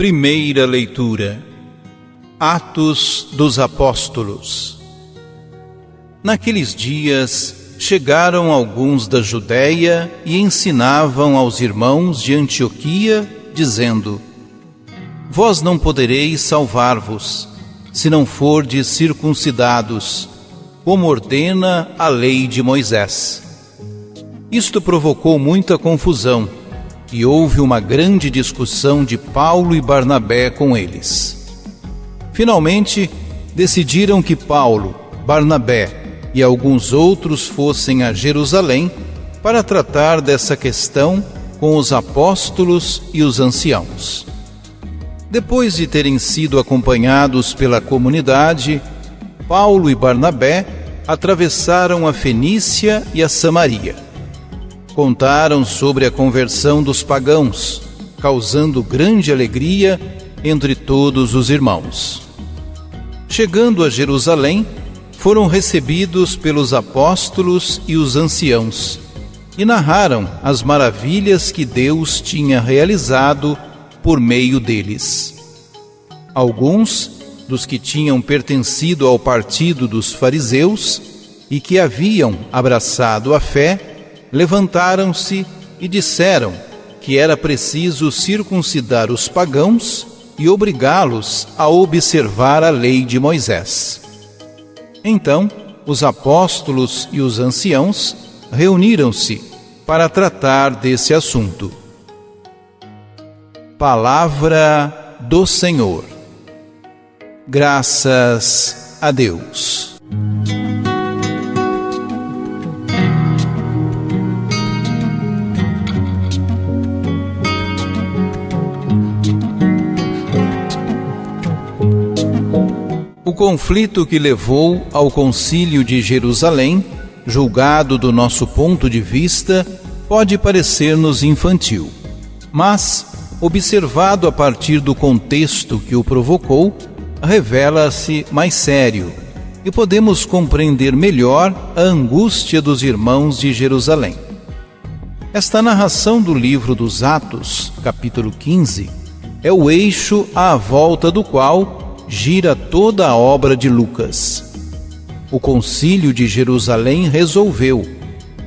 Primeira leitura. Atos dos Apóstolos. Naqueles dias chegaram alguns da Judéia e ensinavam aos irmãos de Antioquia, dizendo: Vós não podereis salvar-vos, se não fordes circuncidados, como ordena a lei de Moisés. Isto provocou muita confusão, e houve uma grande discussão de Paulo e Barnabé com eles. Finalmente, decidiram que Paulo, Barnabé e alguns outros fossem a Jerusalém para tratar dessa questão com os apóstolos e os anciãos. Depois de terem sido acompanhados pela comunidade, Paulo e Barnabé atravessaram a Fenícia e a Samaria. Contaram sobre a conversão dos pagãos, causando grande alegria entre todos os irmãos. Chegando a Jerusalém, foram recebidos pelos apóstolos e os anciãos, e narraram as maravilhas que Deus tinha realizado por meio deles. Alguns dos que tinham pertencido ao partido dos fariseus e que haviam abraçado a fé, levantaram-se e disseram que era preciso circuncidar os pagãos e obrigá-los a observar a lei de Moisés. Então, os apóstolos e os anciãos reuniram-se para tratar desse assunto. Palavra do Senhor. Graças a Deus. O conflito que levou ao Concílio de Jerusalém, julgado do nosso ponto de vista, pode parecer-nos infantil, mas, observado a partir do contexto que o provocou, revela-se mais sério e podemos compreender melhor a angústia dos irmãos de Jerusalém. Esta narração do livro dos Atos, capítulo 15, é o eixo à volta do qual gira toda a obra de Lucas. O Concílio de Jerusalém resolveu,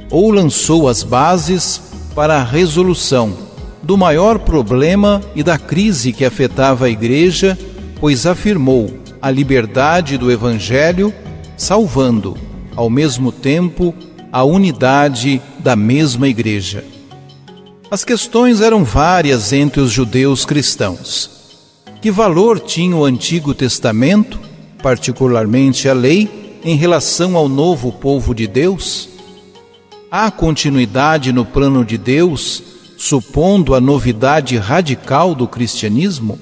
ou lançou as bases para a resolução do maior problema e da crise que afetava a Igreja, pois afirmou a liberdade do Evangelho, salvando, ao mesmo tempo, a unidade da mesma Igreja. As questões eram várias entre os judeus cristãos. Que valor tinha o Antigo Testamento, particularmente a lei, em relação ao novo povo de Deus? Há continuidade no plano de Deus, supondo a novidade radical do cristianismo?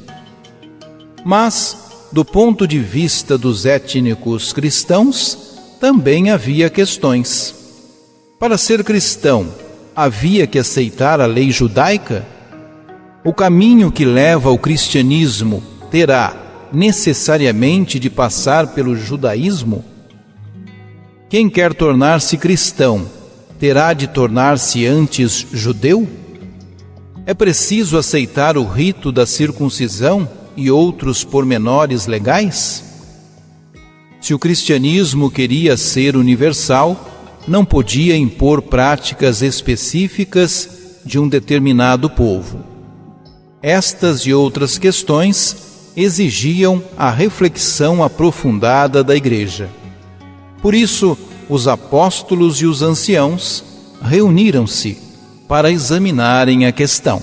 Mas, do ponto de vista dos étnicos cristãos, também havia questões. Para ser cristão, havia que aceitar a lei judaica? O caminho que leva ao cristianismo terá necessariamente de passar pelo judaísmo? Quem quer tornar-se cristão terá de tornar-se antes judeu? É preciso aceitar o rito da circuncisão e outros pormenores legais? Se o cristianismo queria ser universal, não podia impor práticas específicas de um determinado povo. Estas e outras questões exigiam a reflexão aprofundada da Igreja. Por isso, os apóstolos e os anciãos reuniram-se para examinarem a questão.